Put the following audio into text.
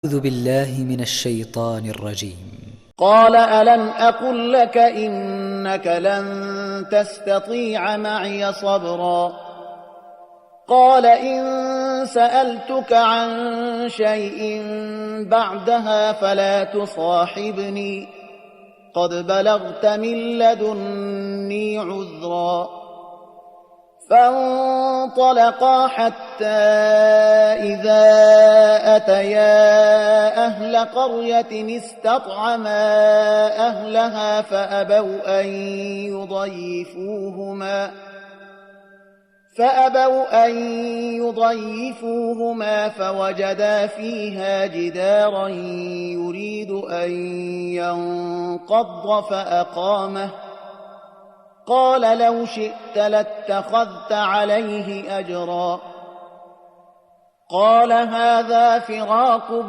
أعوذ بالله من الشيطان الرجيم. قال ألم أقل لك إنك لن تستطيع معي صبرا قال إن سألتك عن شيء بعدها فلا تصاحبني قد بلغت من لدني عذرا فانطلقا حتى إذا أتيا أهل قرية استطعما أهلها فأبوا أن يضيفوهما فوجدا فيها جدارا يريد أن ينقض فأقامه قال لو شئت لاتخذت عليه أجرا قال هذا فراق